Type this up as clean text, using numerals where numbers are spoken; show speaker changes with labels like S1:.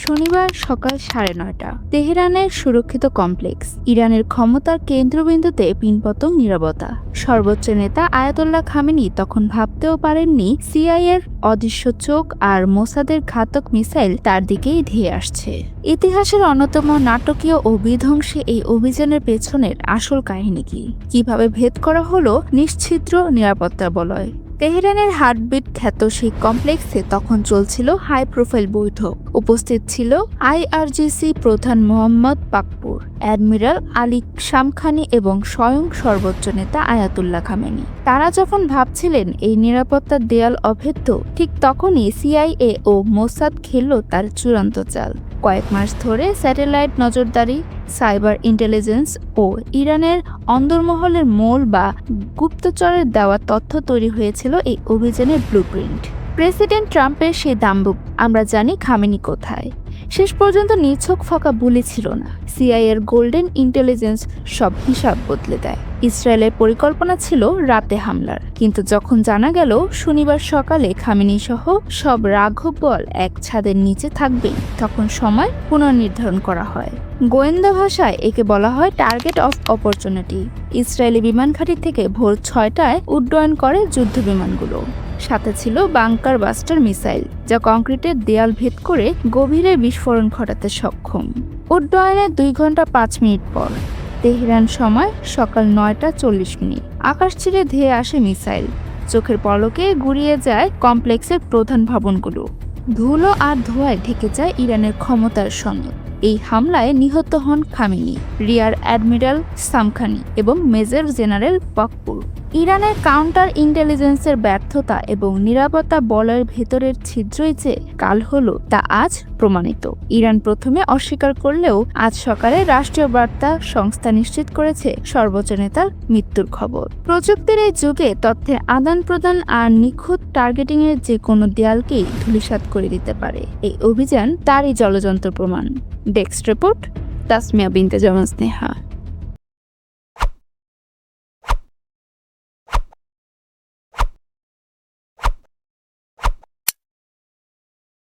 S1: শনিবার সকাল 9:30 তেহরানের সুরক্ষিত কমপ্লেক্স। ইরানের ক্ষমতার কেন্দ্রবিন্দুতে পিনপতং নীরবতা। সর্বোচ্চ নেতা আয়াতুল্লাহ খামেনি তখন ভাবতেও পারেননি সিআইএর অদৃশ্য চোখ আর মোসাদের ঘাতক মিসাইল তার দিকেই ধেয়ে আসছে। ইতিহাসের অন্যতম নাটকীয় ও বিধ্বংসী এই অভিযানের পেছনের আসল কাহিনী কি? কিভাবে ভেদ করা হলো নিশ্ছিদ্র নিরাপত্তা বলয়? তেহরানের হার্টবিট খ্যাত সেই কমপ্লেক্সে তখন চলছিল হাই প্রোফাইল বৈঠক। উপস্থিত ছিল আইআরজিসি প্রধান Mohammad Bakpur, admiral Ali Shamkhani এবং স্বয়ং সর্বোচ্চ নেতা আয়াতুল্লাহ খামেনি। তারা যখন ভাবছিলেন এই নিরাপত্তার দেয়াল অভেদ্য, ঠিক তখনই সিআইএ ও মোসাদ খেলল তার চূড়ান্ত চাল। কয়েক মাস ধরে স্যাটেলাইট নজরদারি, সাইবার ইন্টেলিজেন্স ও ইরানের অন্দরমহলের মূল বা গুপ্তচরের দেওয়া তথ্য তৈরি হয়েছিল এই অভিযানের ব্লুপ্রিন্ট। প্রেসিডেন্ট ট্রাম্পের সেই দাম্বুক আমরা জানি খামেনি কোথায়। শেষ পর্যন্ত নিছক ফাঁকা বুলি ছিল না। সিআইএর গোল্ডেন ইন্টেলিজেন্স সব হিসাব বদলে দেয়। ইসরায়েলের পরিকল্পনা ছিল রাতে হামলার, কিন্তু যখন জানা গেল শনিবার সকালে খামেনি সহ সব রাঘব বল এক ছাদের নিচে থাকবে, তখন সময় পুনর্নির্ধারণ করা হয়। গোয়েন্দা ভাষায় একে বলা হয় টার্গেট অফ অপরচুনিটি। ইসরায়েলি বিমান ঘাঁটি থেকে ভোর 6টায় উড্ডয়ন করে যুদ্ধ বিমানগুলো। সাথে ছিল বাংকার বাস্টার মিসাইল, যা কংক্রিটের দেয়াল ভেদ করে গভীরে বিস্ফোরণ ঘটাতে সক্ষম। উড্ডয়নের 2 ঘন্টা 5 মিনিট পর তেহরান সময় সকাল 9:40 আকাশ ছিঁড়ে ধেয়ে আসে মিসাইল। চোখের পলকে গুড়িয়ে যায় কমপ্লেক্সের প্রধান ভবনগুলো। ধুলো আর ধোঁয়ায় ঢেকে যায় ইরানের ক্ষমতার সনদ। এই হামলায় নিহত হন খামেনি, রিয়ার অ্যাডমিরাল শামখানি এবং মেজর জেনারেল বাকপুর। ইরানের কাউন্টার ইন্টেলিজেন্সের ব্যর্থতা এবং নিরাপত্তা বলয়ের ভেতরের ছিদ্রই যে কাল হলো, তা আজ প্রমাণিত। ইরান প্রথমে অস্বীকার করলেও আজ সকালে রাষ্ট্রীয় বার্তা সংস্থা নিশ্চিত করেছে সর্বোচ্চ নেতার মৃত্যুর খবর। প্রযুক্তির এই যুগে তথ্যের আদান প্রদান আর নিখুঁত টার্গেটিং এর যে কোনো দেয়ালকেই ধূলিসাৎ করে দিতে পারে। এই অভিযান তারই জলযন্ত্র প্রমাণ। ডেস্ক রিপোর্ট, তাসমিয়া বিনতে জামান স্নেহা।